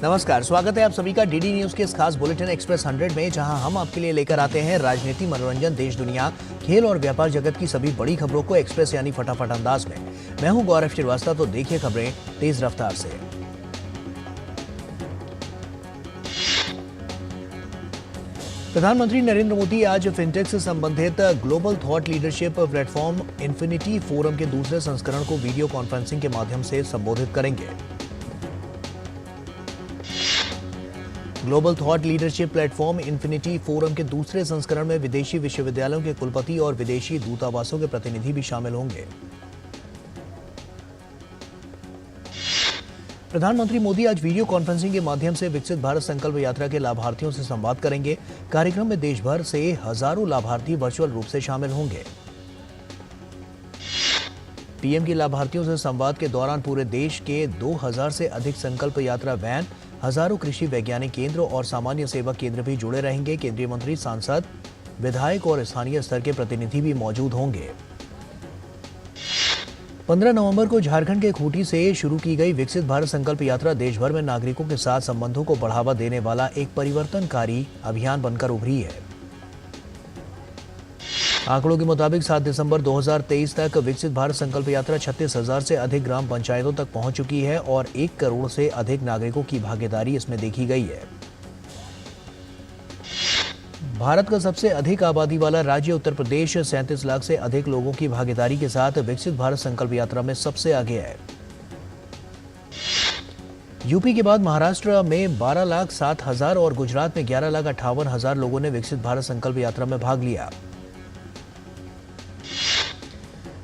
नमस्कार, स्वागत है आप सभी का डीडी न्यूज के इस खास बुलेटिन एक्सप्रेस 100 में, जहां हम आपके लिए लेकर आते हैं राजनीति, मनोरंजन, देश दुनिया, खेल और व्यापार जगत की सभी बड़ी खबरों को एक्सप्रेस यानी फटाफट अंदाज में। मैं हूं गौरव श्रीवास्तव, तो देखिए खबरें तेज रफ्तार से। प्रधानमंत्री नरेंद्र मोदी आज फिनटेक से संबंधित global thought leadership platform infinity forum के दूसरे संस्करण को वीडियो कॉन्फ्रेंसिंग के माध्यम से संबोधित करेंगे। Global thought leadership platform infinity forum के दूसरे संस्करण में विदेशी विश्वविद्यालयों के कुलपति और विदेशी दूतावासों के प्रतिनिधि भी शामिल होंगे। प्रधानमंत्री मोदी आज वीडियो कॉन्फ्रेंसिंग के माध्यम से विकसित भारत संकल्प यात्रा के लाभार्थियों से संवाद करेंगे। कार्यक्रम में देश भर से हजारों लाभार्थी वर्चुअल रूप से शामिल होंगे। पीएम की लाभार्थियों से संवाद के दौरान पूरे देश के 2000 से अधिक संकल्प यात्रा वैन, हजारों कृषि वैज्ञानिक केंद्र और सामान्य सेवा केंद्र भी जुड़े रहेंगे। केंद्रीय मंत्री, सांसद, विधायक और स्थानीय स्तर के प्रतिनिधि भी मौजूद होंगे। 15 नवंबर को झारखंड के खूंटी से शुरू की गई विकसित भारत संकल्प यात्रा देश भर में नागरिकों के साथ संबंधों को बढ़ावा देने वाला एक परिवर्तनकारी अभियान बनकर उभरी है। आंकड़ों के मुताबिक 7 दिसंबर 2023 तक विकसित भारत संकल्प यात्रा 36,000 से अधिक ग्राम पंचायतों तक पहुंच चुकी है और 1 करोड़ से अधिक नागरिकों की भागीदारी इसमें देखी गई है। भारत का सबसे अधिक आबादी वाला राज्य उत्तर प्रदेश 37 लाख से अधिक लोगों की भागीदारी के साथ विकसित भारत संकल्प यात्रा में सबसे आगे है। यूपी के बाद महाराष्ट्र में 12,07,000 और गुजरात में 11,58,000 लोगों ने विकसित भारत संकल्प यात्रा में भाग लिया।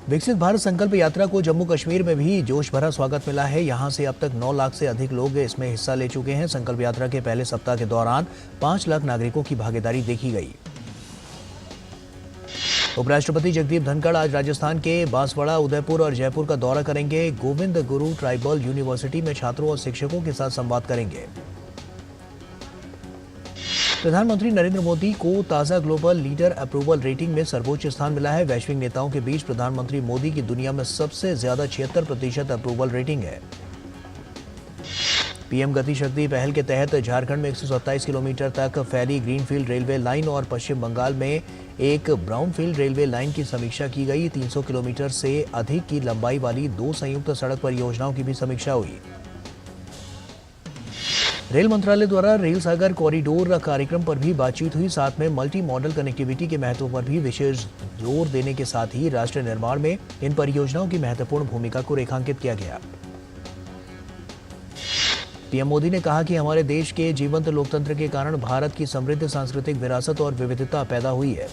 विकसित भारत संकल्प यात्रा को जम्मू कश्मीर में भी जोश भरा स्वागत मिला है। यहां से अब तक 9 लाख से अधिक लोग इसमें हिस्सा ले चुके हैं। संकल्प यात्रा के पहले सप्ताह के दौरान 5 लाख नागरिकों की भागीदारी देखी गई। उपराष्ट्रपति जगदीप धनखड़ आज राजस्थान के बांसवाड़ा, उदयपुर और जयपुर का दौरा करेंगे। गोविंद गुरु ट्राइबल यूनिवर्सिटी में छात्रों और शिक्षकों के साथ संवाद करेंगे। प्रधानमंत्री नरेंद्र मोदी को ताजा ग्लोबल लीडर अप्रूवल रेटिंग में सर्वोच्च स्थान मिला है। वैश्विक नेताओं के बीच प्रधानमंत्री मोदी की दुनिया में सबसे ज्यादा 76% अप्रूवल रेटिंग है। पीएम गति शक्ति पहल के तहत झारखंड में 127 किलोमीटर तक फैली ग्रीनफील्ड रेलवे लाइन और पश्चिम बंगाल में एक ब्राउनफील्ड रेलवे लाइन की समीक्षा की गई। 300 किलोमीटर से अधिक की लंबाई वाली 2 संयुक्त सड़क परियोजनाओं की भी समीक्षा हुई। रेल मंत्रालय द्वारा रेल सागर कॉरिडोर कार्यक्रम पर भी बातचीत हुई। साथ में मल्टी मॉडल कनेक्टिविटी के महत्व पर भी विशेष जोर देने के साथ ही राष्ट्र निर्माण में इन परियोजनाओं की महत्वपूर्ण भूमिका को रेखांकित किया गया। पीएम मोदी ने कहा कि हमारे देश के जीवंत लोकतंत्र के कारण भारत की समृद्ध सांस्कृतिक विरासत और विविधता पैदा हुई है।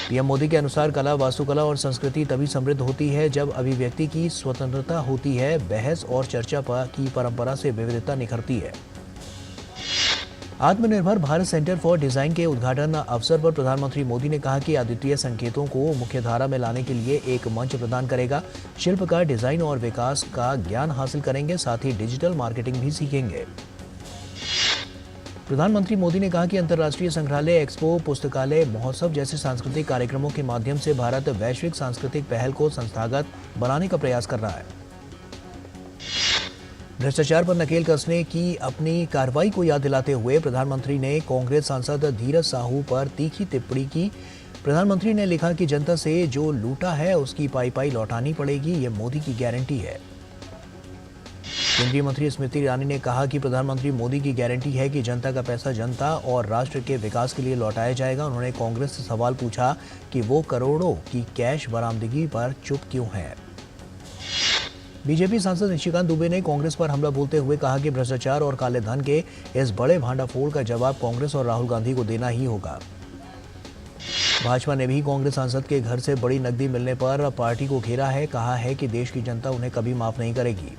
पीएम मोदी के अनुसार कला, वास्तुकला और संस्कृति तभी समृद्ध होती है जब अभिव्यक्ति की स्वतंत्रता होती है। बहस और चर्चा की परंपरा से विविधता निखरती है। आत्मनिर्भर भारत सेंटर फॉर डिजाइन के उद्घाटन अवसर पर प्रधानमंत्री मोदी ने कहा कि अद्वितीय संकेतों को मुख्यधारा में लाने के लिए एक मंच प्रदान करेगा। शिल्पकार डिजाइन और विकास का ज्ञान हासिल करेंगे, साथ ही डिजिटल मार्केटिंग भी सीखेंगे। प्रधानमंत्री मोदी ने कहा कि अंतर्राष्ट्रीय संग्रहालय, एक्सपो, पुस्तकालय महोत्सव जैसे सांस्कृतिक कार्यक्रमों के माध्यम से भारत वैश्विक सांस्कृतिक पहल को संस्थागत बनाने का प्रयास कर रहा है। भ्रष्टाचार पर नकेल कसने की अपनी कार्रवाई को याद दिलाते हुए प्रधानमंत्री ने कांग्रेस सांसद धीरज साहू पर तीखी टिप्पणी की। प्रधानमंत्री ने लिखा कि जनता से जो लूटा है उसकी पाई लौटानी पड़ेगी, ये मोदी की गारंटी है। केंद्रीय मंत्री स्मृति ईरानी ने कहा कि प्रधानमंत्री मोदी की गारंटी है कि जनता का पैसा जनता और राष्ट्र के विकास के लिए लौटाया जाएगा। उन्होंने कांग्रेस से सवाल पूछा कि वो करोड़ों की कैश बरामदगी पर चुप क्यों है। बीजेपी सांसद निशिकांत दुबे ने कांग्रेस पर हमला बोलते हुए कहा कि भ्रष्टाचार और काले धन के इस बड़े भांडाफोड़ का जवाब कांग्रेस और राहुल गांधी को देना ही होगा। भाजपा ने भी कांग्रेस सांसद के घर से बड़ी नकदी मिलने पर पार्टी को घेरा है। कहा है कि देश की जनता उन्हें कभी माफ नहीं करेगी।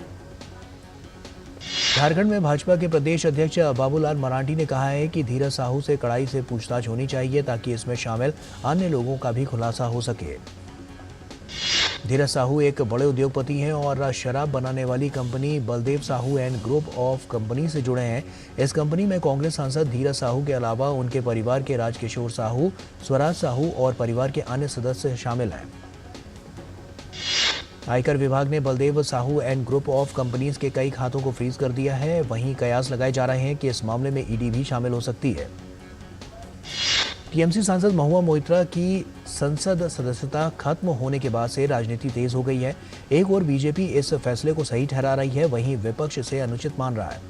झारखंड में भाजपा के प्रदेश अध्यक्ष बाबूलाल मरांडी ने कहा है कि धीरज साहू से कड़ाई से पूछताछ होनी चाहिए ताकि इसमें शामिल अन्य लोगों का भी खुलासा हो सके। धीरज साहू एक बड़े उद्योगपति हैं और शराब बनाने वाली company Baldev Sahu and group of company से जुड़े हैं। इस कंपनी में कांग्रेस सांसद धीरज साहू के अलावा उनके परिवार के राजकिशोर साहू, स्वराज साहू और परिवार के अन्य सदस्य शामिल हैं। आयकर विभाग ने Baldev Sahu and group of companies के कई खातों को फ्रीज कर दिया है। वहीं कयास लगाए जा रहे हैं कि इस मामले में ईडी भी शामिल हो सकती है। टीएमसी सांसद महुआ मोइत्रा की संसद सदस्यता खत्म होने के बाद से राजनीति तेज हो गई है। एक और बीजेपी इस फैसले को सही ठहरा रही है, वहीं विपक्ष इसे अनुचित मान रहा है।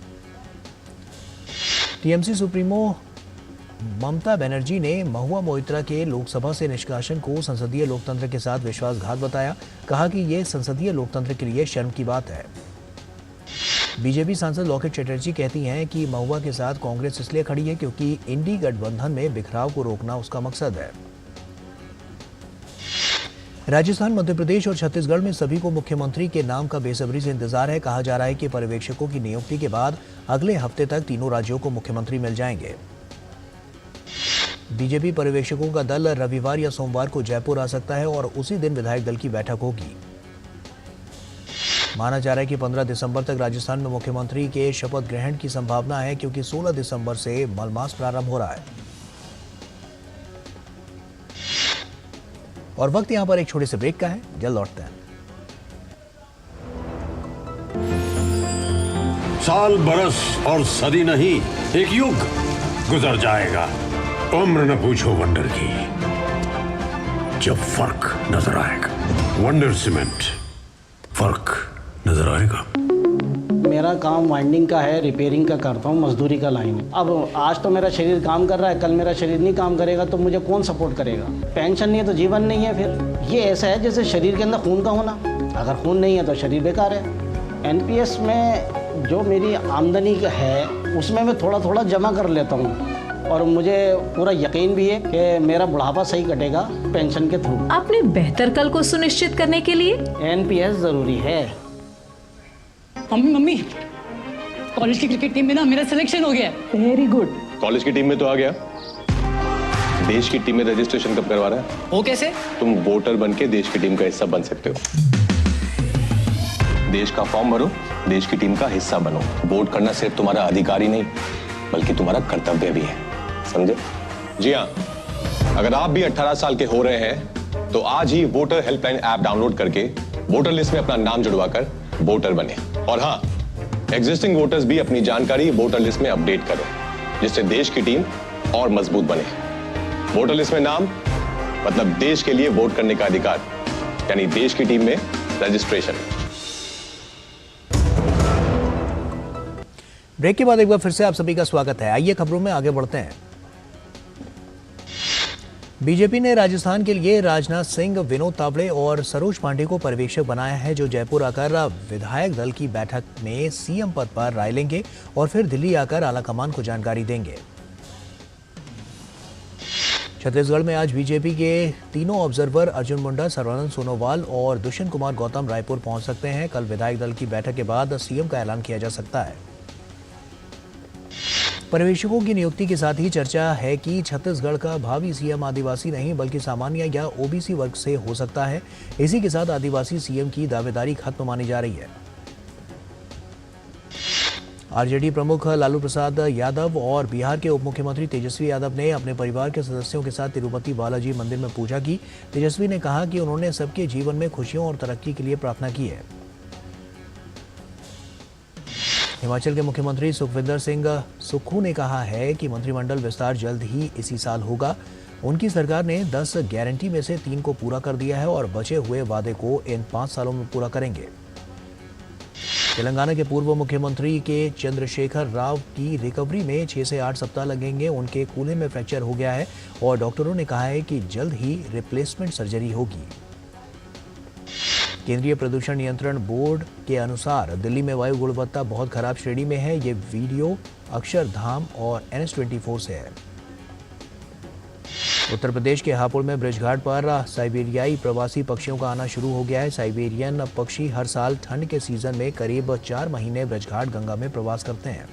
टीएमसी सुप्रीमो ममता बनर्जी ने महुआ मोइत्रा के लोकसभा से निष्कासन को संसदीय लोकतंत्र के साथ विश्वासघात बताया। कहा कि ये संसदीय लोकतंत्र के लिए शर्म की बात है। बीजेपी सांसद लॉकेट चटर्जी कहती हैं कि महुआ के साथ कांग्रेस इसलिए खड़ी है क्योंकि इंडी गठबंधन में बिखराव को रोकना उसका मकसद है। राजस्थान, मध्य प्रदेश और छत्तीसगढ़ में सभी को मुख्यमंत्री के नाम का बेसब्री से इंतजार है। कहा जा रहा है कि पर्यवेक्षकों की नियुक्ति के बाद अगले हफ्ते तक तीनों राज्यों को मुख्यमंत्री मिल जाएंगे। बीजेपी पर्यवेक्षकों का दल रविवार या सोमवार को जयपुर आ सकता है और उसी दिन विधायक दल की बैठक होगी। माना जा रहा है कि 15 दिसंबर तक राजस्थान में मुख्यमंत्री के शपथ ग्रहण की संभावना है, क्योंकि 16 दिसंबर से मलमास प्रारंभ हो रहा है। और वक्त यहां पर एक छोटे से ब्रेक का है, जल्द लौटते हैं। साल, बरस और सदी नहीं, एक युग गुजर जाएगा। उम्र न पूछो वंडर की, जब फर्क नजर आएगा। वंडर सीमेंट, फर्क नजर आएगा। मेरा काम वाइंडिंग का है, रिपेयरिंग का करता हूँ, मजदूरी का लाइन है। अब आज तो मेरा शरीर काम कर रहा है, कल मेरा शरीर नहीं काम करेगा तो मुझे कौन सपोर्ट करेगा। पेंशन नहीं है तो जीवन नहीं है। फिर ये ऐसा है जैसे शरीर के अंदर खून का होना, अगर खून नहीं है तो शरीर बेकार है। एनपीएस में जो मेरी आमदनी है उसमें मैं थोड़ा थोड़ा जमा कर लेता हूँ और मुझे पूरा यकीन भी है कि मेरा बुढ़ापा सही कटेगा पेंशन के थ्रू। अपने बेहतर कल को सुनिश्चित करने के लिए एनपीएस जरूरी है। मम्मी कॉलेज की क्रिकेट टीम में ना मेरा सिलेक्शन हो गया है। Very good. कॉलेज की टीम में तो आ गया, देश की टीम में रजिस्ट्रेशन कब करवा रहा है? वो कैसे? तुम वोटर बन के देश की टीम का हिस्सा बन सकते हो। देश का फॉर्म भरो, देश की टीम का हिस्सा बनो। वोट करना सिर्फ तुम्हारा अधिकार ही नहीं बल्कि तुम्हारा कर्तव्य भी है, समझे? जी हाँ, अगर आप भी 18 साल के हो रहे हैं तो आज ही वोटर हेल्पलाइन ऐप डाउनलोड करके वोटर लिस्ट में अपना नाम जुड़वाकर वोटर बने। और हाँ, एग्जिस्टिंग वोटर्स भी अपनी जानकारी वोटर लिस्ट में अपडेट करें, जिससे देश की टीम और मजबूत बने। वोटर लिस्ट में नाम मतलब देश के लिए वोट करने का अधिकार, यानी देश की टीम में रजिस्ट्रेशन। ब्रेक के बाद एक बार फिर से आप सभी का स्वागत है। आइए खबरों में आगे बढ़ते हैं। बीजेपी ने राजस्थान के लिए राजनाथ सिंह, विनोद तावड़े और सरोज पांडे को पर्यवेक्षक बनाया है, जो जयपुर आकर विधायक दल की बैठक में सीएम पद पर राय लेंगे और फिर दिल्ली आकर आलाकमान को जानकारी देंगे। छत्तीसगढ़ में आज बीजेपी के तीनों ऑब्जर्वर अर्जुन मुंडा, सर्वानंद सोनोवाल और दुष्यंत कुमार गौतम रायपुर पहुंच सकते हैं। कल विधायक दल की बैठक के बाद सीएम का ऐलान किया जा सकता है। पर्यवेक्षकों की नियुक्ति के साथ ही चर्चा है कि छत्तीसगढ़ का भावी सीएम आदिवासी नहीं बल्कि सामान्य या ओबीसी वर्ग से हो सकता है। इसी के साथ आदिवासी सीएम की दावेदारी खत्म मानी जा रही है। आरजेडी प्रमुख लालू प्रसाद यादव और बिहार के उप मुख्यमंत्री तेजस्वी यादव ने अपने परिवार के सदस्यों के साथ तिरुपति बालाजी मंदिर में पूजा की। तेजस्वी ने कहा कि उन्होंने सबके जीवन में खुशियों और तरक्की के लिए प्रार्थना की है। हिमाचल के मुख्यमंत्री सुखविंदर सिंह सुक्खू ने कहा है कि मंत्रिमंडल विस्तार जल्द ही इसी साल होगा। उनकी सरकार ने 10 गारंटी में से 3 को पूरा कर दिया है और बचे हुए वादे को इन 5 सालों में पूरा करेंगे। तेलंगाना के पूर्व मुख्यमंत्री के चंद्रशेखर राव की रिकवरी में 6 से 8 सप्ताह लगेंगे। उनके कूल्हे में फ्रैक्चर हो गया है और डॉक्टरों ने कहा है कि जल्द ही रिप्लेसमेंट सर्जरी होगी। केंद्रीय प्रदूषण नियंत्रण बोर्ड के अनुसार दिल्ली में वायु गुणवत्ता बहुत खराब श्रेणी में है। ये वीडियो अक्षरधाम और NH24 से है। उत्तर प्रदेश के हापुड़ में ब्रिजघाट पर साइबेरियाई प्रवासी पक्षियों का आना शुरू हो गया है। साइबेरियन पक्षी हर साल ठंड के सीजन में करीब 4 महीने ब्रिजघाट गंगा में प्रवास करते हैं।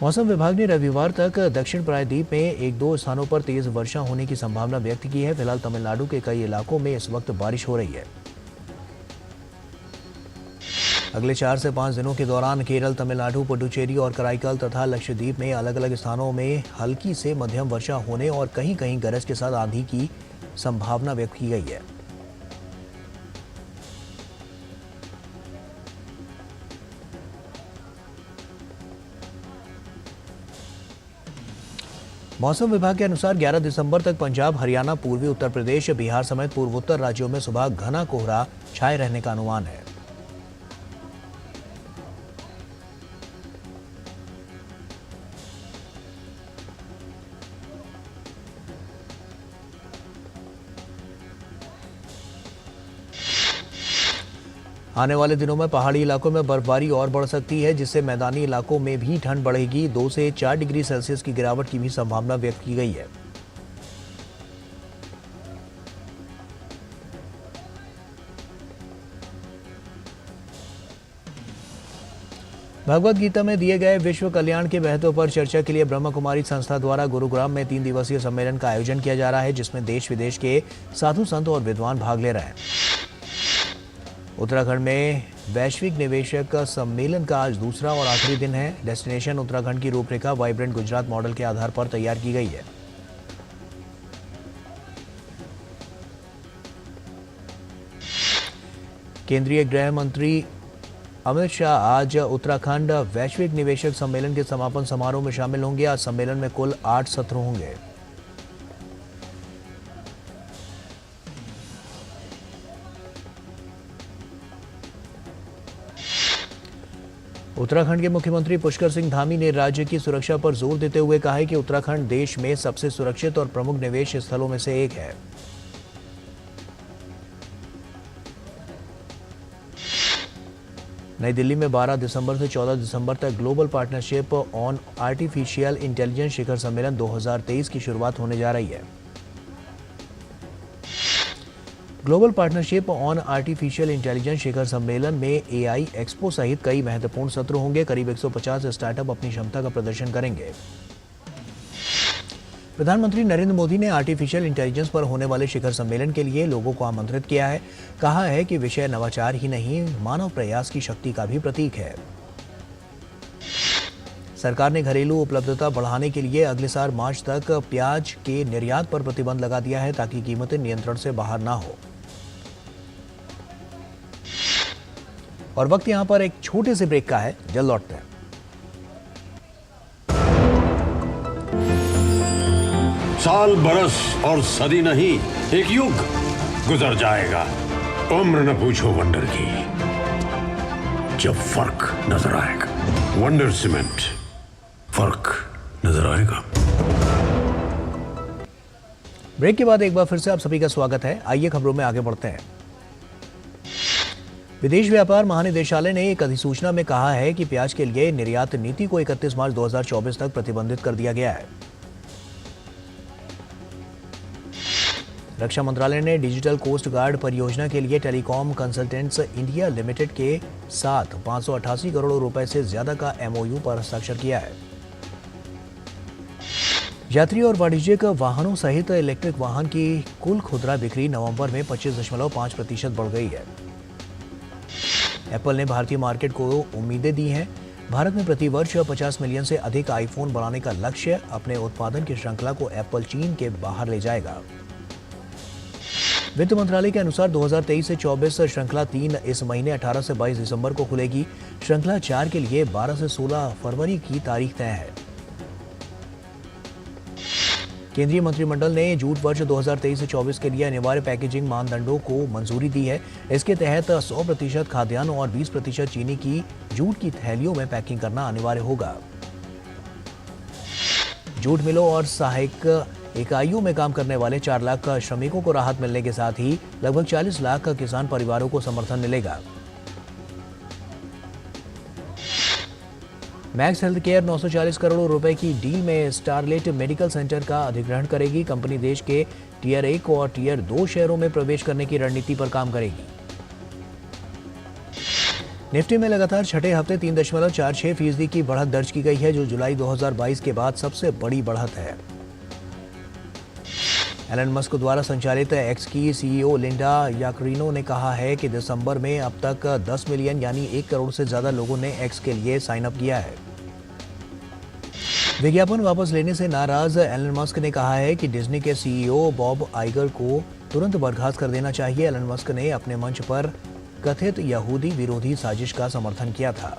मौसम विभाग ने रविवार तक दक्षिण प्रायद्वीप में 1-2 स्थानों पर तेज वर्षा होने की संभावना व्यक्त की है। फिलहाल तमिलनाडु के कई इलाकों में इस वक्त बारिश हो रही है। अगले 4 से 5 दिनों के दौरान केरल, तमिलनाडु, पुडुचेरी और कराईकल तथा लक्षद्वीप में अलग अलग स्थानों में हल्की से मध्यम वर्षा होने और कहीं कहीं गरज के साथ आंधी की संभावना व्यक्त की गई है। मौसम विभाग के अनुसार 11 दिसंबर तक पंजाब, हरियाणा, पूर्वी उत्तर प्रदेश, बिहार समेत पूर्वोत्तर राज्यों में सुबह घना कोहरा छाए रहने का अनुमान है। आने वाले दिनों में पहाड़ी इलाकों में बर्फबारी और बढ़ सकती है, जिससे मैदानी इलाकों में भी ठंड बढ़ेगी। 2 से 4 डिग्री सेल्सियस की गिरावट की भी संभावना व्यक्त की गई है। भगवद गीता में दिए गए विश्व कल्याण के महत्व पर चर्चा के लिए ब्रह्म कुमारी संस्था द्वारा गुरुग्राम में 3 दिवसीय सम्मेलन का आयोजन किया जा रहा है, जिसमें देश विदेश के साधु संत और विद्वान भाग ले रहे हैं। उत्तराखंड में वैश्विक निवेशक सम्मेलन का आज दूसरा और आखिरी दिन है। डेस्टिनेशन उत्तराखंड की रूपरेखा वाइब्रेंट गुजरात मॉडल के आधार पर तैयार की गई है। केंद्रीय गृह मंत्री अमित शाह आज उत्तराखंड वैश्विक निवेशक सम्मेलन के समापन समारोह में शामिल होंगे। आज सम्मेलन में कुल 8 सत्र होंगे। उत्तराखंड के मुख्यमंत्री पुष्कर सिंह धामी ने राज्य की सुरक्षा पर जोर देते हुए कहा है कि उत्तराखंड देश में सबसे सुरक्षित और प्रमुख निवेश स्थलों में से एक है। नई दिल्ली में 12 दिसंबर से 14 दिसंबर तक global partnership on artificial intelligence शिखर सम्मेलन 2023 की शुरुआत होने जा रही है। Global partnership on artificial intelligence शिखर सम्मेलन में एआई एक्सपो सहित कई महत्वपूर्ण सत्र होंगे। करीब 150 स्टार्टअप अपनी क्षमता का प्रदर्शन करेंगे। प्रधानमंत्री नरेंद्र मोदी ने आर्टिफिशियल इंटेलिजेंस पर होने वाले शिखर सम्मेलन के लिए लोगों को आमंत्रित किया है। कहा है कि विषय नवाचार ही नहीं, मानव प्रयास की शक्ति का भी प्रतीक है। सरकार ने घरेलू उपलब्धता बढ़ाने के लिए अगले साल मार्च तक प्याज के निर्यात पर प्रतिबंध लगा दिया है, ताकि कीमतें नियंत्रण से बाहर ना हो। और वक्त यहां पर एक छोटे से ब्रेक का है, जल्द लौटते हैं। साल, बरस और सदी नहीं, एक युग गुजर जाएगा। उम्र न पूछो वंडर की, जब फर्क नजर आएगा। वंडर सीमेंट, फर्क नजर आएगा। ब्रेक के बाद एक बार फिर से आप सभी का स्वागत है। आइए खबरों में आगे बढ़ते हैं। विदेश व्यापार महानिदेशालय ने एक अधिसूचना में कहा है कि प्याज के लिए निर्यात नीति को 31 मार्च 2024 तक प्रतिबंधित कर दिया गया है। रक्षा मंत्रालय ने डिजिटल कोस्ट गार्ड परियोजना के लिए टेलीकॉम कंसल्टेंट्स इंडिया लिमिटेड के साथ 588 करोड़ रुपए से ज्यादा का एमओयू पर हस्ताक्षर किया है। यात्री और वाणिज्यिक वाहनों सहित इलेक्ट्रिक वाहन की कुल खुदरा बिक्री नवंबर में 25.5% बढ़ गई है। एप्पल ने भारतीय मार्केट को उम्मीदें दी हैं। भारत में प्रति वर्ष 50 मिलियन से अधिक आईफोन बनाने का लक्ष्य। अपने उत्पादन की श्रृंखला को एप्पल चीन के बाहर ले जाएगा। वित्त मंत्रालय के अनुसार 2023 से 24 श्रृंखला 3 इस महीने 18 से 22 दिसंबर को खुलेगी। श्रृंखला 4 के लिए 12 से 16 फरवरी की तारीख तय है। केंद्रीय मंत्रिमंडल ने जूट वर्ष 2023 से 24 के लिए अनिवार्य पैकेजिंग मानदंडों को मंजूरी दी है। इसके तहत 100% खाद्यान्न और 20% चीनी की जूट की थैलियों में पैकिंग करना अनिवार्य होगा। जूट मिलों और सहायक इकाइयों में काम करने वाले 4 लाख श्रमिकों को राहत मिलने के साथ ही लगभग 40 लाख किसान परिवारों को समर्थन मिलेगा। मैक्स हेल्थ केयर 940 करोड़ रुपए की डील में स्टारलेट मेडिकल सेंटर का अधिग्रहण करेगी। कंपनी देश के टियर 1 और टियर 2 शहरों में प्रवेश करने की रणनीति पर काम करेगी। निफ्टी में लगातार छठे हफ्ते 3.46% की बढ़त दर्ज की गई है, जो जुलाई 2022 के बाद सबसे बड़ी बढ़त है। एलन मस्क द्वारा संचालित एक्स की सीईओ लिंडा याकरिनो ने कहा है कि दिसंबर में अब तक 10 मिलियन यानी 1 करोड़ से ज्यादा लोगों ने एक्स के लिए साइन अप किया है। विज्ञापन वापस लेने से नाराज एलन मस्क ने कहा है कि डिज्नी के सीईओ बॉब आइगर को तुरंत बर्खास्त कर देना चाहिए। एलन मस्क ने अपने मंच पर कथित यहूदी विरोधी साजिश का समर्थन किया था।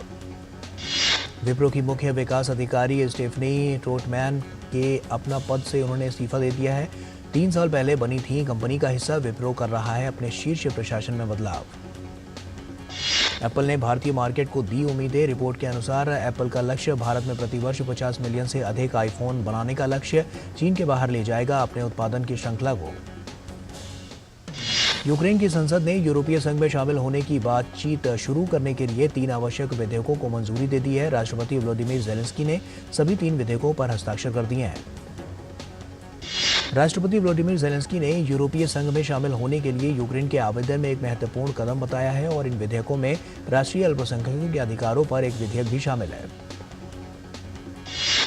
विप्रो की मुख्य विकास अधिकारी स्टेफनी ट्रोटमैन के अपना पद से उन्होंने इस्तीफा दे दिया है। 3 साल पहले बनी थी कंपनी का हिस्सा विप्रो कर रहा है अपने शीर्ष प्रशासन में बदलाव। एप्पल ने भारतीय मार्केट को दी उम्मीदें। रिपोर्ट के अनुसार एप्पल का लक्ष्य भारत में प्रतिवर्ष 50 मिलियन से अधिक आईफोन बनाने का लक्ष्य चीन के बाहर ले जाएगा अपने उत्पादन की श्रृंखला को। यूक्रेन की संसद ने यूरोपीय संघ में शामिल होने की बातचीत शुरू करने के लिए 3 आवश्यक विधेयकों को मंजूरी दे दी है। राष्ट्रपति व्लादिमीर ज़ेलेंस्की ने सभी 3 विधेयकों पर हस्ताक्षर कर दिए हैं। राष्ट्रपति व्लादिमीर ज़ेलेंस्की ने यूरोपीय संघ में शामिल होने के लिए यूक्रेन के आवेदन में एक महत्वपूर्ण कदम बताया है और इन विधेयकों में राष्ट्रीय अल्पसंख्यकों के अधिकारों पर एक विधेयक भी शामिल है।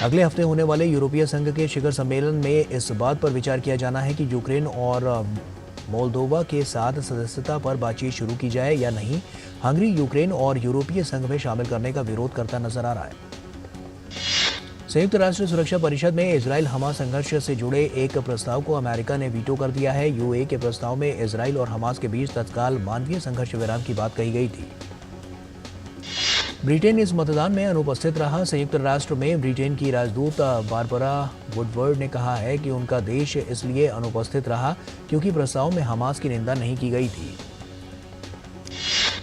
अगले हफ्ते होने वाले यूरोपीय संघ के शिखर सम्मेलन में इस बात पर विचार किया जाना है कि यूक्रेन और मोल्दोवा के साथ सदस्यता पर बातचीत शुरू की जाए या नहीं। हंगरी यूक्रेन और यूरोपीय संघ में शामिल करने का विरोध करता नजर आ रहा है। संयुक्त राष्ट्र सुरक्षा परिषद में इजराइल हमास संघर्ष से जुड़े एक प्रस्ताव को अमेरिका ने वीटो कर दिया है। यूए के प्रस्ताव में इजराइल और हमास के बीच तत्काल मानवीय संघर्ष विराम की बात कही गई थी। ब्रिटेन इस मतदान में अनुपस्थित रहा। संयुक्त राष्ट्र में ब्रिटेन की राजदूत बारबरा वुडवर्ड ने कहा है कि उनका देश इसलिए अनुपस्थित रहा क्योंकि प्रस्ताव में हमास की निंदा नहीं की गई थी।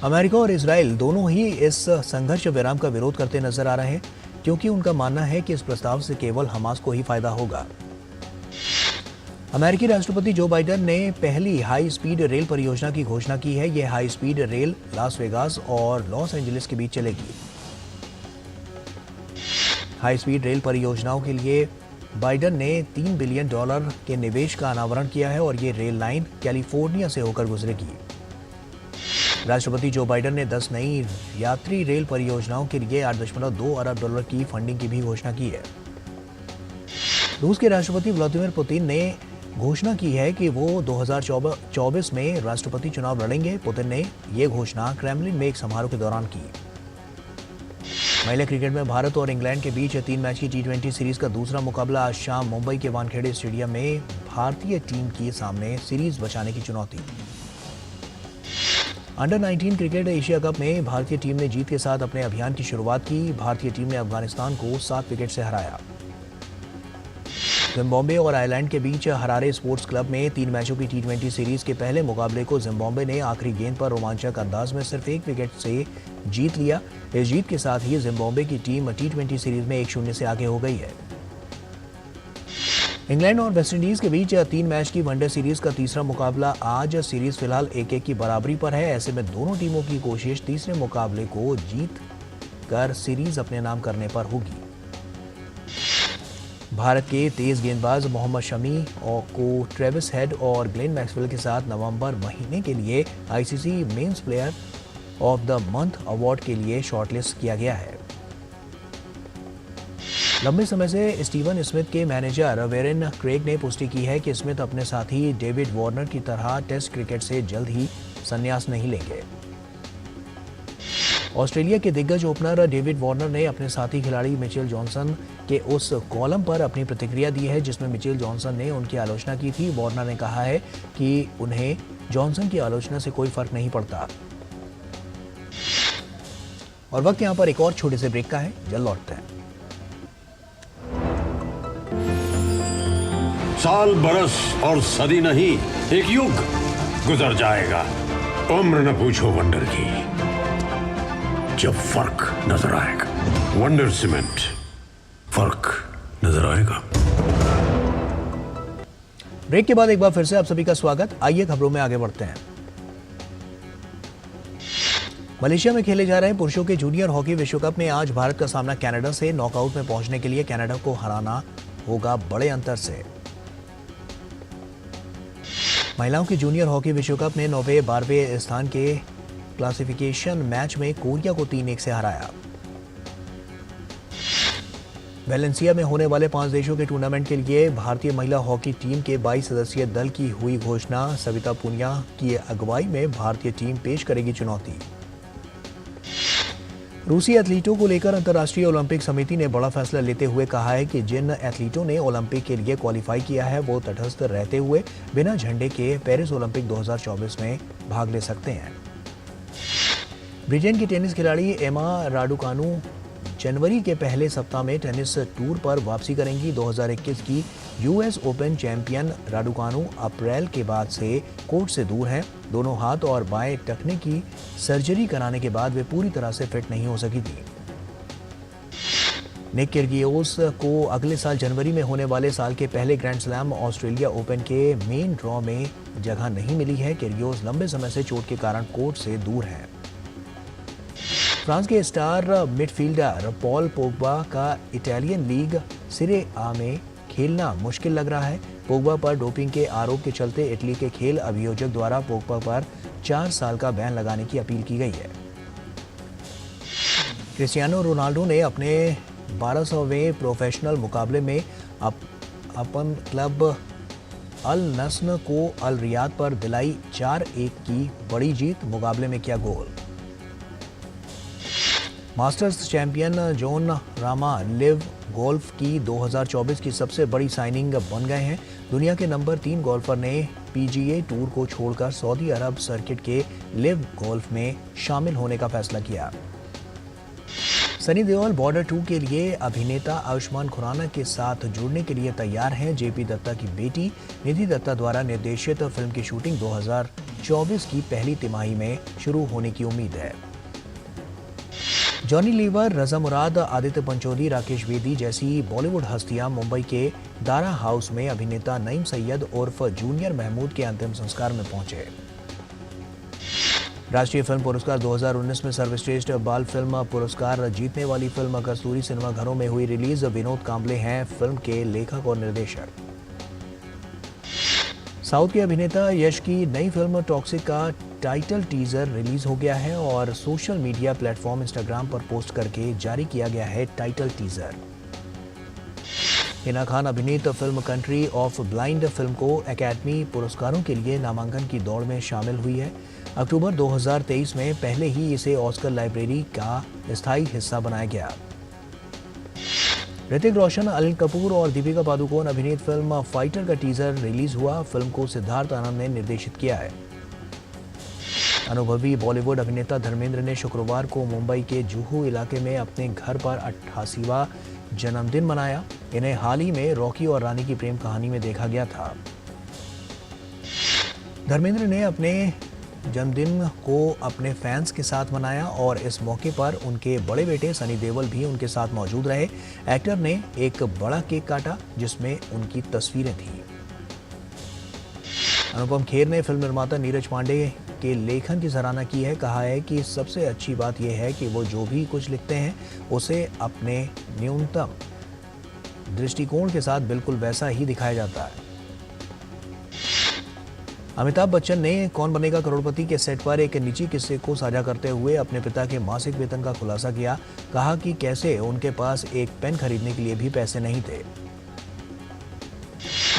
अमेरिका और इजराइल दोनों ही इस संघर्ष विराम का विरोध करते नजर आ रहे हैं क्योंकि उनका मानना है कि इस प्रस्ताव से केवल हमास को ही फायदा होगा। अमेरिकी राष्ट्रपति जो बाइडेन ने पहली हाई स्पीड रेल परियोजना की घोषणा की है। यह high speed rail Las Vegas और लॉस एंजलिस के बीच चलेगी। हाई स्पीड रेल परियोजनाओं के लिए बाइडेन ने $3 बिलियन के निवेश का अनावरण किया है और ये रेल लाइन कैलिफोर्निया से होकर गुजरेगी। राष्ट्रपति जो बाइडेन ने 10 नई यात्री रेल परियोजनाओं के लिए $8.2 अरब की फंडिंग की भी घोषणा की है। रूस के राष्ट्रपति व्लादिमीर पुतिन ने घोषणा की है कि वो 2024 में राष्ट्रपति चुनाव लड़ेंगे। पुतिन ने ये घोषणा क्रेमलिन में एक समारोह के दौरान की। महिला क्रिकेट में भारत और इंग्लैंड के बीच 3 मैच की T20 सीरीज का दूसरा मुकाबला आज शाम मुंबई के वानखेड़े स्टेडियम में भारतीय टीम के सामने सीरीज बचाने की चुनौती। अंडर 19 क्रिकेट एशिया कप में भारतीय टीम ने जीत के साथ अपने अभियान की शुरुआत की। भारतीय टीम ने अफगानिस्तान को 7 विकेट से हराया। जिम्बाब्वे और आयरलैंड के बीच हरारे स्पोर्ट्स क्लब में 3 मैचों की T20 सीरीज के पहले मुकाबले को जिम्बाब्वे ने आखिरी गेंद पर रोमांचक अंदाज में सिर्फ 1 विकेट से जीत लिया। इस जीत के साथ ही जिम्बाब्वे की टीम T20 सीरीज में 1-0 से आगे हो गई है। इंग्लैंड और वेस्टइंडीज के बीच 3 मैच की वनडे सीरीज का तीसरा मुकाबला आज। सीरीज फिलहाल 1-1 की बराबरी पर है। ऐसे में दोनों टीमों की कोशिश तीसरे मुकाबले को जीत कर सीरीज अपने नाम करने पर होगी। भारत के तेज गेंदबाज मोहम्मद शमी को ट्रेविस हेड और ग्लेन मैक्सवेल के साथ नवंबर महीने के लिए ICC men's player of the month award के लिए शॉर्टलिस्ट किया गया है। लंबे समय से स्टीवन स्मिथ के मैनेजर वेरेन क्रेग ने पुष्टि की है कि स्मिथ अपने साथी डेविड वार्नर की तरह टेस्ट क्रिकेट से जल्द ही संन्यास नहीं लेंगे। ऑस्ट्रेलिया के दिग्गज ओपनर डेविड वार्नर ने अपने साथी खिलाड़ी मिचेल जॉनसन के उस कॉलम पर अपनी प्रतिक्रिया दी है जिसमें मिचेल जॉनसन ने उनकी आलोचना की थी। वार्नर ने कहा है कि उन्हें जॉनसन की आलोचना से कोई फर्क नहीं पड़ता। और वक्त यहां पर एक और छोटे से ब्रेक का है, जल्द लौटते हैं। साल बरस और सदी नहीं, एक युग गुजर जाएगा। उम्र न पूछो वंडर की, जब फर्क नजर आएगा। वंडर सीमेंट, फर्क नजर आएगा। ब्रेक के बाद एक बार फिर से आप सभी का स्वागत। आइए खबरों में आगे बढ़ते हैं। मलेशिया में खेले जा रहे पुरुषों के जूनियर हॉकी विश्व कप में आज भारत का सामना कनाडा से। नॉकआउट में पहुंचने के लिए कनाडा को हराना होगा बड़े अंतर से। महिलाओं के जूनियर हॉकी विश्व कप में नॉर्वे 12वें स्थान के क्लासिफिकेशन मैच में कोरिया को 3-1 से हराया। वेलेंसिया में होने वाले 5 देशों के टूर्नामेंट के लिए भारतीय महिला हॉकी टीम के 22 सदस्यीय दल की हुई घोषणा। सविता पुनिया की अगुवाई में भारतीय टीम पेश करेगी चुनौती। रूसी एथलीटों को लेकर अंतर्राष्ट्रीय ओलंपिक समिति ने बड़ा फैसला लेते हुए कहा है कि जिन एथलीटों ने ओलंपिक के लिए क्वालिफाई किया है वो तटस्थ रहते हुए बिना झंडे के पेरिस ओलंपिक 2024 में भाग ले सकते हैं। ब्रिटेन की टेनिस खिलाड़ी एमा राडुकानु जनवरी के पहले सप्ताह में टेनिस टूर पर वापसी करेंगी। 2021 की यूएस ओपन चैंपियन राडुकानु अप्रैल के बाद से कोर्ट से दूर हैं। दोनों हाथ और बाएं टखने की सर्जरी कराने के बाद वे पूरी तरह से फिट नहीं हो सकी थी। निक किर्गियोस को अगले साल जनवरी में होने वाले साल के पहले ग्रैंड स्लैम ऑस्ट्रेलिया ओपन के मेन ड्रॉ में जगह नहीं मिली है। किर्गियोस लंबे समय से चोट के कारण कोर्ट से दूर हैं। फ्रांस के स्टार मिडफील्डर पॉल पोग्बा का इटालियन लीग सीरे आ में खेलना मुश्किल लग रहा है। पोग्बा पर डोपिंग के आरोप के चलते इटली के खेल अभियोजक द्वारा पोग्बा पर 4 साल का बैन लगाने की अपील की गई है। क्रिस्टियानो रोनाल्डो ने अपने 1200वें प्रोफेशनल मुकाबले में अपन क्लब अल नस्र को अल रियाद पर दिलाई 4-1 की बड़ी जीत। मुकाबले में किया गोल। Masters champion Jon Rahm LIV golf की 2024 की सबसे बड़ी साइनिंग बन गए हैं। दुनिया के नंबर 3 गोल्फर ने पीजीए टूर को छोड़कर सऊदी अरब सर्किट के लिव गोल्फ में शामिल होने का फैसला किया। सनी देओल बॉर्डर 2 के लिए अभिनेता आयुष्मान खुराना के साथ जुड़ने के लिए तैयार हैं। जेपी दत्ता की बेटी निधि दत्ता द्वारा निर्देशित फिल्म की शूटिंग 2024 की पहली तिमाही में शुरू होने की उम्मीद है। जॉनी लीवर, रजा मुराद, आदित्य पंचोली, राकेश बेदी जैसी बॉलीवुड हस्तियां मुंबई के दारा हाउस में अभिनेता नईम सैयद उर्फ जूनियर महमूद के अंतिम संस्कार में पहुंचे। राष्ट्रीय फिल्म पुरस्कार 2019 में सर्वश्रेष्ठ बाल फिल्म पुरस्कार जीतने वाली फिल्म कस्तूरी सिनेमाघरों में हुई रिलीज। विनोद कांबले हैं फिल्म के लेखक और निर्देशक। साउथ के अभिनेता यश की नई फिल्म टॉक्सिक का टाइटल टीजर रिलीज हो गया है और सोशल मीडिया प्लेटफॉर्म इंस्टाग्राम पर पोस्ट करके जारी किया गया है टाइटल टीजर। हिना खान अभिनीत film country of blind film को एकेडमी पुरस्कारों के लिए नामांकन की दौड़ में शामिल हुई है। अक्टूबर 2023 में पहले ही इसे ऑस्कर लाइब्रेरी का स्थायी हिस्सा बनाया गया। ऋतिक रोशन, अनिल कपूर और दीपिका पादुकोण अभिनीत फिल्म फाइटर का टीजर रिलीज हुआ। फिल्म को सिद्धार्थ आनंद ने निर्देशित किया है। अनुभवी बॉलीवुड अभिनेता धर्मेंद्र ने शुक्रवार को मुंबई के जुहू इलाके में अपने घर पर 88वां जन्मदिन मनाया। इन्हें हाल ही में रॉकी और रानी की प्रेम कहानी में देखा गया था। धर्मेंद्र ने अपने जन्मदिन को अपने फैंस के साथ मनाया और इस मौके पर उनके बड़े बेटे सनी देओल भी उनके साथ मौजूद रहे। एक्टर ने एक बड़ा केक काटा जिसमें उनकी तस्वीरें थीं। अनुपम खेर ने फिल्म निर्माता नीरज पांडे के लेखन की सराहना की है। कहा है कि सबसे अच्छी बात यह है कि वो जो भी कुछ लिखते हैं उसे अपने न्यूनतम दृष्टिकोण के साथ बिल्कुल वैसा ही दिखाया जाता है। अमिताभ बच्चन ने कौन बनेगा करोड़पति के सेट पर एक निजी किस्से को साझा करते हुए अपने पिता के मासिक वेतन का खुलासा किया। कहा कि कैसे उनके पास एक पेन खरीदने के लिए भी पैसे नहीं थे।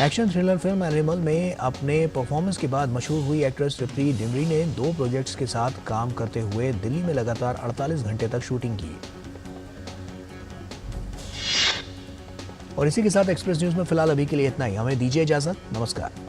एक्शन थ्रिलर फिल्म एनिमल में अपने परफॉर्मेंस के बाद मशहूर हुई एक्ट्रेस तृप्ति डिमरी ने 2 प्रोजेक्ट्स के साथ काम करते हुए दिल्ली में लगातार 48 घंटे तक शूटिंग की। और इसी के साथ एक्सप्रेस न्यूज में फिलहाल अभी के लिए इतना ही। हमें दीजिए इजाजत। नमस्कार।